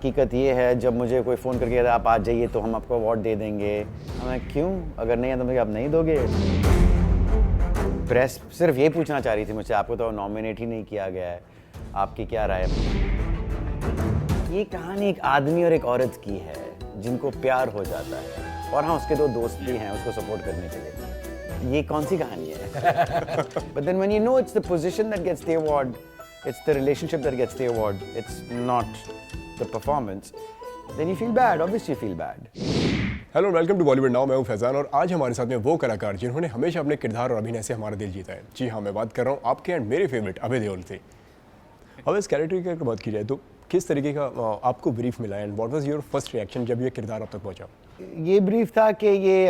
हकीकत ये है, जब मुझे कोई फ़ोन करके कहता आप आ जाइए तो हम आपको अवार्ड दे देंगे। मैं क्यों? अगर नहीं है तो मुझे आप नहीं दोगे? प्रेस सिर्फ ये पूछना चाह रही थी मुझसे, आपको तो नॉमिनेट ही नहीं किया गया है, आपकी क्या राय है? ये कहानी एक आदमी और एक औरत की है जिनको प्यार हो जाता है, और हाँ, उसके दो दोस्त भी हैं उसको सपोर्ट करने के लिए। ये कौन सी कहानी है? But then when you know it's the position that gets the award, it's the relationship that gets the award, it's not the performance, then you feel bad, obviously you feel bad. Hello welcome to Bollywood now. मैं हूं फैजान और आज हमारे साथ में वो कलाकार जिन्होंने हमेशा अपने किरदार और अभिनय से हमारा दिल जीता है। जी हाँ, मैं बात कर रहा हूं आपके एंड मेरे फेवरेट अभय देओल से। अब इस कैरेक्टर की अगर बात की जाए तो किस तरीके का आपको ब्रीफ मिला and what was your first reaction जब ये किरदार आप तक पहुंचा? ये ब्रीफ था कि ये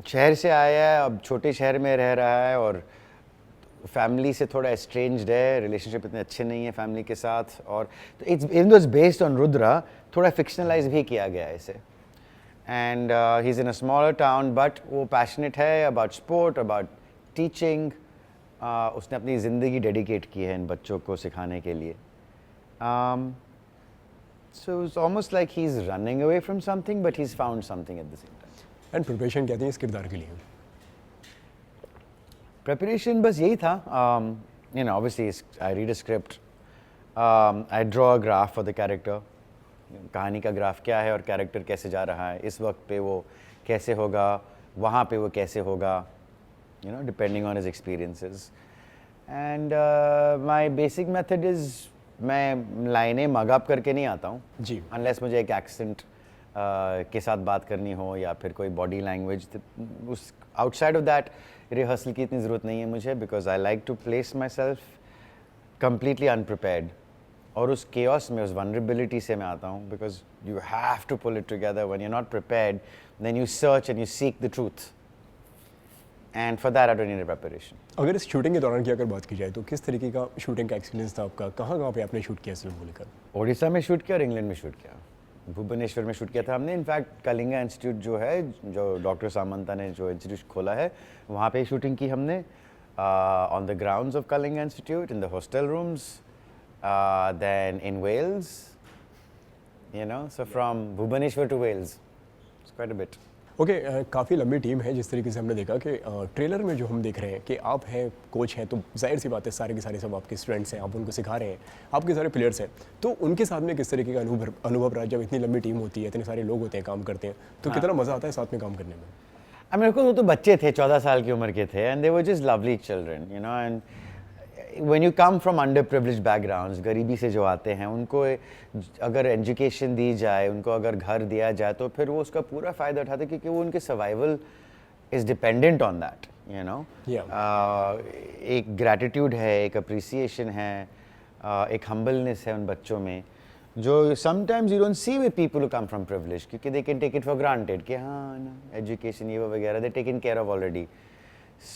शहर से आया है, अब छोटे शहर में रह रहा है और फैमिली से थोड़ा एस्ट्रेंज्ड है, रिलेशनशिप इतने अच्छे नहीं है फैमिली के साथ, और तो इट्स बेस्ड ऑन रुद्रा, थोड़ा फिक्शनलाइज भी किया गया है इसे। And he is in a smaller town, but वो पैशनेट है अबाउट स्पोर्ट, अबाउट टीचिंग। उसने अपनी ज़िंदगी डेडिकेट की है इन बच्चों को सिखाने के लिए। So it's almost like he is running away from something, but he is found something at the same time. And preparation कहते हैं इस किरदार के लिए? Preparation बस यही था, you know, obviously I read a script, I draw a graph for the character, कहानी का ग्राफ क्या है और कैरेक्टर कैसे जा रहा है, इस वक्त पे वो कैसे होगा, वहाँ पे वो कैसे होगा, you know, depending on his experiences. And my basic method is मैं लाइनें मग अप करके नहीं आता हूँ जी। unless मुझे एक एक्सेंट के साथ बात करनी हो या फिर कोई बॉडी लैंग्वेज, उस आउटसाइड ऑफ दैट रिहर्सल की इतनी ज़रूरत नहीं है मुझे, because I like to place my self completely अनप्रिपेयर्ड, और उस केओस में, उस वनरेबिलिटी से मैं आता हूँ, because you have to pull it together. When you are not prepared then you search and you seek the truth, and for that I don't need a preparation. अगर इस शूटिंग के दौरान की अगर बात की जाए तो किस तरीके का शूटिंग का एक्सपीरियंस था आपका? कहाँ पे आपने शूट किया इस फिल्म को लेकर? ओडिशा में शूट किया और इंग्लैंड में शूट किया, भुवनेश्वर में शूट किया था हमने। इनफैक्ट कलिंगा इंस्टीट्यूट जो है, जो डॉक्टर सामंता ने जो इंस्टीट्यूट खोला है, वहाँ पे शूटिंग की हमने on the grounds of Kalinga institute, in the hostel rooms, then in Wales, you know, so from Bhubaneswar to Wales, it's quite a bit. Okay, काफ़ी लंबी टीम है। जिस तरीके से हमने देखा कि ट्रेलर में जो हम देख रहे हैं कि आप हैं, कोच हैं, तो जाहिर सी बात है सारे के सारे सब आपके स्टूडेंट्स हैं, आप उनको सिखा रहे हैं, आपके सारे प्लेयर्स हैं, तो उनके साथ में किस तरीके का अनुभव रहा? जब इतनी लंबी टीम होती है, इतने सारे लोग होते हैं, काम करते हैं, तो कितना मज़ा आता है साथ में काम करने में? मेरे को वो तो बच्चे थे, 14 साल की उम्र के थे, and they were just lovely children, you know. And when you come from under privileged backgrounds, गरीबी से जो आते हैं, उनको अगर एजुकेशन दी जाए, उनको अगर घर दिया जाए, तो फिर वो उसका पूरा फ़ायदा उठाते, क्योंकि वो उनके survival is dependent on that, you know. एक ग्रैटिट्यूड है, एक अप्रिसिएशन है, एक हम्बलनेस है उन बच्चों में, जो sometimes you don't see with people who come from privilege, क्योंकि they can take it for granted कि हाँ ना, एजुकेशन ये वो वगैरह they taken care of already.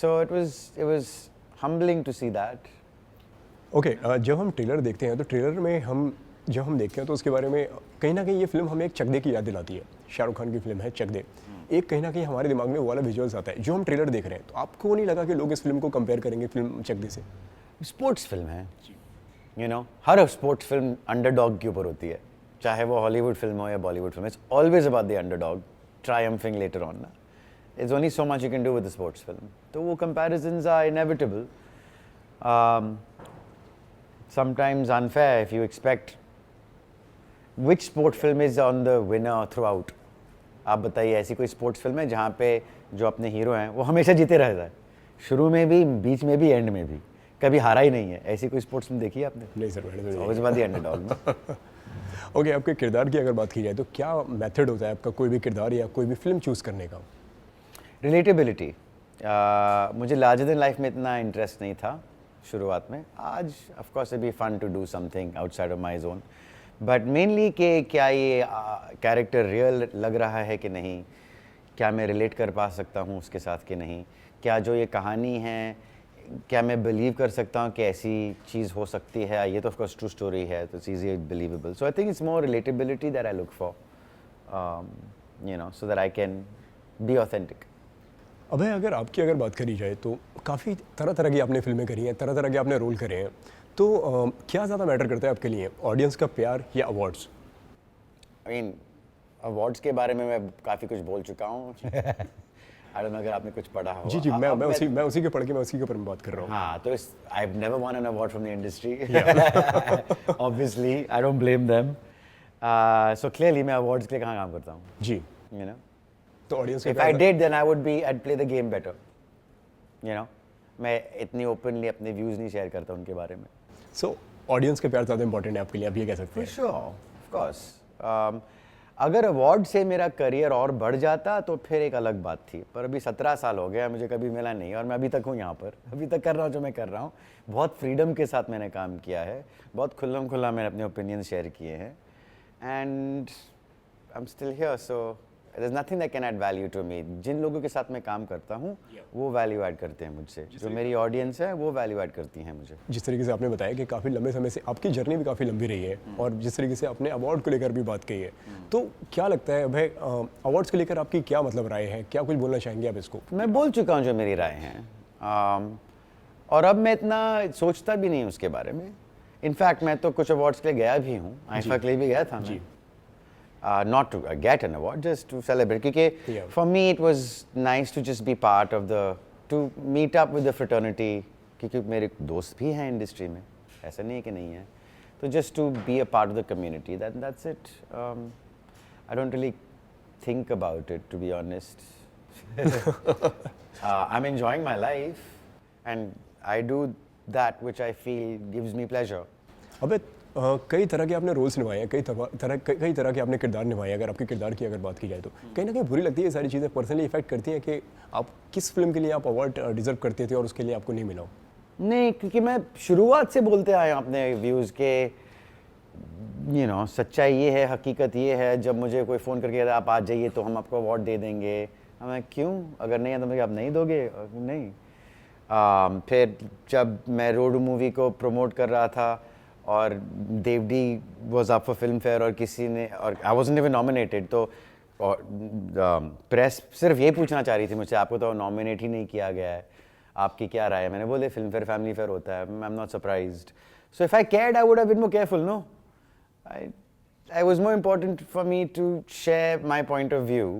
So it was humbling to see that. Okay, जब हम ट्रेलर देखते हैं तो ट्रेलर में जब हम देखते हैं तो उसके बारे में कहीं ना कहीं ये फिल्म हमें एक चक दे की याद दिलाती है। शाहरुख खान की फिल्म है चक दे। एक कहीं ना कहीं हमारे दिमाग में वो वाला विजुअल्स आता है जो हम ट्रेलर देख रहे हैं। तो आपको नहीं लगा कि लोग इस फिल्म को कंपेयर करेंगे फिल्म चक दे से? स्पोर्ट्स फिल्म है, you know, her sports film underdog के ऊपर होती है, चाहे वो हॉलीवुड फिल्म हो या Bollywood film. It's always about the underdog triumphing later on ना। It's only so much you can do with the sports film, तो वो comparisons are inevitable, sometimes unfair if you expect which sport film is on the winner throughout. आप बताइए ऐसी कोई sports film है जहाँ पे जो अपने हीरो हैं वो हमेशा जीते रहता है, शुरू में भी, बीच में भी, एंड में भी, कभी हारा ही नहीं है? ऐसी कोई स्पोर्ट्स फिल्म देखी है आपने? नहीं सर, मैंने always about the underdog. Okay, आपके किरदार की अगर बात की जाए तो क्या मेथड होता है आपका कोई भी किरदार या कोई भी फिल्म चूज़ करने का? रिलेटेबिलिटी। मुझे लार्जर देन लाइफ में इतना इंटरेस्ट नहीं था शुरुआत में। आज of course it be fun to do something outside of my zone, but mainly कि क्या ये कैरेक्टर रियल लग रहा है कि नहीं, क्या मैं रिलेट कर पा सकता हूँ उसके साथ कि नहीं, क्या जो ये कहानी है, क्या मैं बिलीव कर सकता हूँ कि ऐसी चीज़ हो सकती है। ये तो ऑफ कोर्स ट्रू स्टोरी है, तो it's easy believable. So I think it's more relatability that I look for, you know, so that I can be authentic. Abhay, अगर बात करी जाए तो काफ़ी तरह तरह की आपने फिल्में करी हैं, तरह तरह के आपने रोल करे हैं, तो क्या ज़्यादा मैटर करता है आपके लिए, ऑडियंस का प्यार या अवार्ड्स? आई मीन अवार्ड्स के बारे में मैं काफ़ी कुछ बोल चुका हूँ आई डोंट नो अगर आपने कुछ पढ़ा हो। जी जी, मैं उसी के पढ़ के मैं उसी के ऊपर बात कर रहा हूँ। हाँ, तो इस I have never won an award from the industry obviously I don't blame them. So clearly मैं अवार्ड्स के लिए कहाँ काम करता हूँ, जी, यू नो। तो audience if I did then I would be I play the game better, you know. मैं इतनी ओपनली अपने व्यूज़ नहीं शेयर करता उनके बारे में। सो ऑडियंस के प्यार ज़्यादा इंपॉर्टेंट है आपके लिए, आप ये कह सकते हैं? Sure, of course. अगर अवार्ड से मेरा करियर और बढ़ जाता तो फिर एक अलग बात थी, पर अभी 17 साल हो गया, मुझे कभी मिला नहीं और मैं अभी तक हूँ यहाँ पर, अभी तक कर रहा हूँ जो मैं कर रहा हूँ। बहुत फ्रीडम के साथ मैंने काम किया है, बहुत खुल्लम खुल्ला मैंने अपने ओपिनियन शेयर किए हैं and I am still here, so there is nothing that can add value to me. जिन लोगों के साथ मैं काम करता हूँ वो वैल्यू ऐड करते हैं मुझसे, जो मेरी ऑडियंस है वो वैल्यू ऐड करती हैं मुझे। जिस तरीके से आपने बताया कि काफ़ी लंबे समय से आपकी जर्नी भी काफ़ी लंबी रही है और जिस तरीके से आपने अवार्ड को लेकर भी बात कही है, तो क्या लगता है भाई अवार्ड्स को लेकर आपकी क्या मतलब राय है, क्या कुछ बोलना चाहेंगे आप इसको? मैं बोल चुका हूँ जो मेरी राय हैं, और अब मैं इतना सोचता भी नहीं हूँ उसके बारे में। इनफैक्ट मैं तो कुछ अवार्ड्स के लिए गया भी हूँ, आईफा के लिए भी गया था मैं। Not to get an award, just to celebrate. Because for me it was nice to just be part of to meet up with the fraternity. क्योंकि मेरे दोस्त भी हैं इंडस्ट्री में, ऐसा नहीं है कि नहीं है। तो just to be a part of the community, that's it. I don't really think about it, to be honest. I'm enjoying my life, and I do that which I feel gives me pleasure. अबे कई तरह के आपने roles निभाए हैं, कई तरह के आपने किरदार निभाए हैं। अगर आपके किरदार की अगर बात की जाए तो कहीं ना कहीं बुरी लगती है ये सारी चीज़ें, पर्सनली इफेक्ट करती हैं कि आप किस फिल्म के लिए आप अवार्ड डिजर्व करते थे और उसके लिए आपको नहीं मिला हो? नहीं, क्योंकि मैं शुरुआत से बोलते आया हूँ अपने व्यूज़ के, यू नो, सच्चाई ये है, हकीकत ये है। जब मुझे कोई फ़ोन करके कहता आप आ जाइए तो हम आपको अवार्ड दे देंगे, मैं क्यों, अगर नहीं है तो मुझे आप नहीं दोगे, नहीं। फिर जब मैं रोड मूवी को प्रमोट कर रहा था और DevD was up for Filmfare और किसी ने, और आई वाज़न्ट इवन नॉमिनेटेड, तो और प्रेस सिर्फ ये पूछना चाह रही थी मुझसे, आपको तो नॉमिनेट ही नहीं किया गया है, आपकी क्या राय है? मैंने बोले फिल्म फेयर फैमिली फेयर होता है, I am not surprised. So if I cared I would have been more careful, no. I was more important for me to share my point of view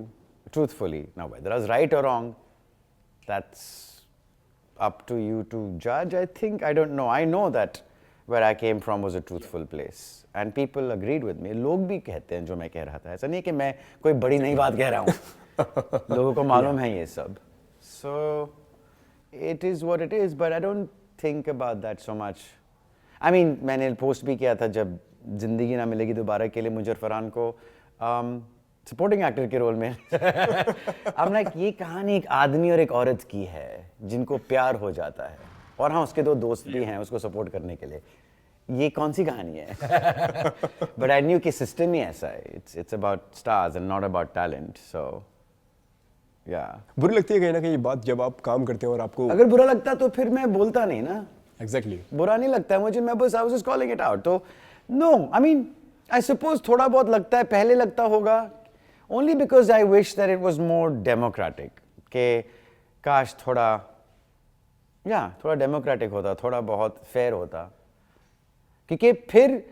truthfully. Now whether I was right or wrong, that's up to you to judge. I think, I don't know, I know that where I came from was a truthful place and people agreed with me. लोग भी कहते हैं जो मैं कह रहा था, ऐसा नहीं कि मैं कोई बड़ी नई बात कह रहा हूँ लोगों को मालूम है ये सब। So it is what it is, but I don't think about that so much. I mean, मैंने पोस्ट भी किया था जब जिंदगी ना मिलेगी दोबारा के लिए मुझे और फरहान को सपोर्टिंग एक्टर के रोल में। अब ना ये कहानी एक आदमी और एक औरत की है जिनको प्यार हो जाता है, और हाँ उसके दो दोस्त भी हैं उसको सपोर्ट करने के लिए। ये कौन सी कहानी है? बट आई न्यू कि सिस्टम ही ऐसा है, it's about stars and not about talent. So या बुरी लगती है कहीं ना कहीं ये बात जब आप काम करते हैं और आपको? अगर बुरा लगता तो फिर मैं बोलता नहीं ना। एग्जैक्टली बुरा नहीं लगता है मुझे, मैं बस I was just calling it out. तो no, I mean I suppose थोड़ा बहुत लगता है, पहले लगता होगा, only because I wish that it was more democratic, के काश थोड़ा डेमोक्रेटिक होता, थोड़ा बहुत फेयर होता, क्योंकि फिर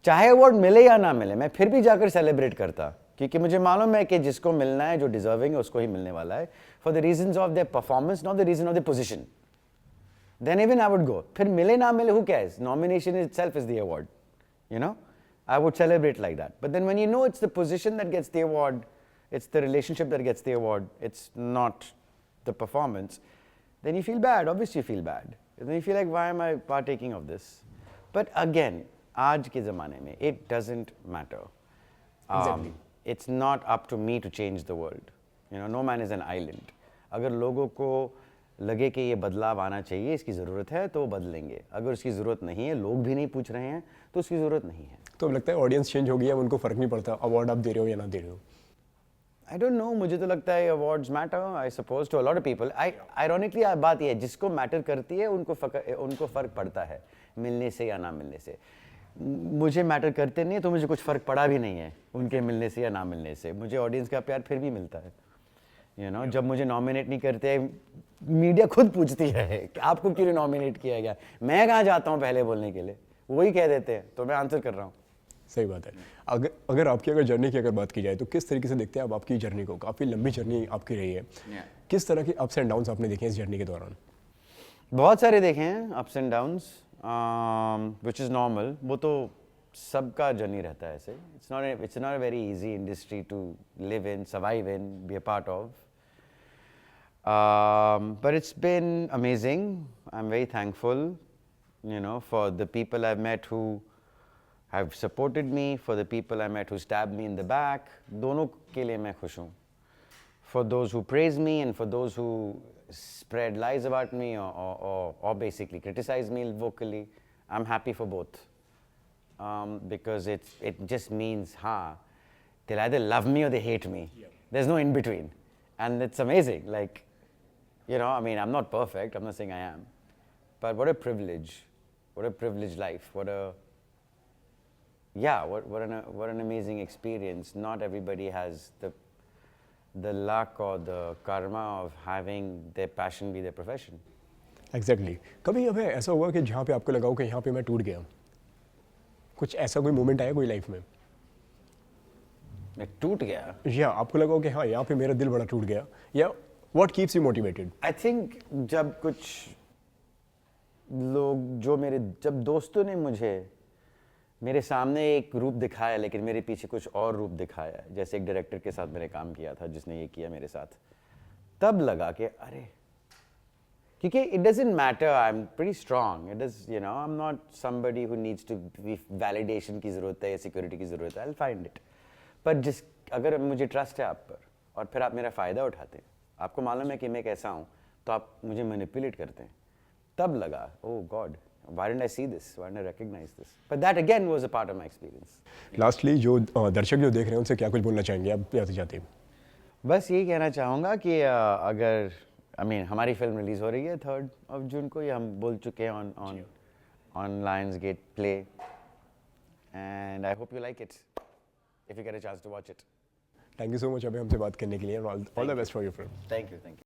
चाहे अवार्ड मिले या ना मिले मैं फिर भी जाकर सेलिब्रेट करता, क्योंकि मुझे मालूम है कि जिसको मिलना है, जो डिजर्विंग है, उसको ही मिलने वाला है, for the reasons of their performance, not the reason of the position. Then even I would go. फिर मिले ना मिले, who cares? Nomination itself is the award. You know, I would celebrate like that. But then when you know it's the position that gets the award, it's the relationship that gets the award, it's not the performance, then you feel bad. Obviously you feel bad. Then you feel like, why am I partaking of this? But again, आज के ज़माने में it doesn't matter. Exactly. It's not up to me to change the world. You know, no man is an island. अगर लोगों को लगे कि ये बदलाव आना चाहिए, इसकी ज़रूरत है, तो वो बदलेंगे। अगर उसकी ज़रूरत नहीं है, लोग भी नहीं पूछ रहे हैं, तो उसकी ज़रूरत नहीं है। तो लगता है ऑडियंस चेंज हो गई है, उनको फ़र्क नहीं पड़ता अवार्ड आप दे रहे हो या ना दे रहे हो? आई डोंट नो, मुझे तो लगता है awards matter, I suppose to a lot of people. Ironically बात ये है, जिसको मैटर करती है उनको फ़र्क पड़ता है, मिलने से या ना मिलने से। मुझे मैटर करते नहीं है, तो मुझे कुछ फ़र्क पड़ा भी नहीं है उनके मिलने से या ना मिलने से। मुझे ऑडियंस का प्यार फिर भी मिलता है। You know, जब मुझे नॉमिनेट नहीं करते, मीडिया खुद पूछती है कि आपको क्यों नॉमिनेट किया गया, मैं कहाँ जाता हूँ पहले बोलने के लिए, वही कह देते हैं, तो मैं आंसर कर रहा हूँ। सही बात है। अगर आपकी अगर जर्नी की अगर बात की जाए तो किस तरीके से देखते हैं आप आपकी जर्नी को? काफ़ी लंबी जर्नी आपकी रही है। किस तरह के अप्स एंड डाउन्स आपने देखे हैं इस जर्नी के दौरान? बहुत सारे देखे हैं ups and downs, which is normal, वो तो सबका जर्नी रहता है ऐसे. It's not a very easy industry to live in, survive in, be a part of. But it's been amazing. I'm very thankful, you know, for the people I've met who have supported me, for the people I met who stabbed me in the back. दोनों के लिए मैं खुश हूँ. For those who praise me and for those who spread lies about me or basically criticize me vocally, I'm happy for both. Because it just means, they'll either love me or they hate me. There's no in between. And it's amazing. Like, you know, I mean, I'm not perfect. I'm not saying I am. But what a privilege. What a privileged life. What an amazing experience. Not everybody has the luck or the karma of having their passion be their profession. Exactly. कभी अब ऐसा हुआ कि जहाँ पे आपको लगा हो कि यहाँ पे मैं टूट गया? कुछ ऐसा कोई मोमेंट आया कोई लाइफ में? मैं टूट गया? या आपको लगा हो कि हाँ यहाँ पे मेरा दिल बड़ा टूट गया, या what keeps you motivated? I think जब कुछ लोग जब दोस्तों ने मुझे मेरे सामने एक रूप दिखाया लेकिन मेरे पीछे कुछ और रूप दिखाया, जैसे एक डायरेक्टर के साथ मैंने काम किया था जिसने ये किया मेरे साथ, तब लगा कि अरे, क्योंकि it doesn't matter, I am pretty strong, it is, you know, I am not somebody who needs to be validation की ज़रूरत है या सिक्योरिटी की ज़रूरत है, आई विल फाइंड इट. पर अगर मुझे ट्रस्ट है आप पर और फिर आप मेरा फ़ायदा उठाते हैं, आपको मालूम है कि मैं कैसा हूँ, तो आप मुझे मैनिपुलेट करते हैं, तब लगा, ओह God, why didn't I see this? Why didn't I recognize this? But that again was a part of my experience. Lastly, जो दर्शक जो देख रहे हैं उनसे क्या कुछ बोलना चाहेंगे आप जाते जाते? बस यही कहना चाहूँगा कि अगर हमारी फिल्म रिलीज़ हो रही है 3 जून को, ये हम बोल चुके हैं on Lionsgate Play, and I hope you like it if you get a chance to watch it. Thank you so much अभी हमसे बात करने के लिए, and all the best for your film. Thank you.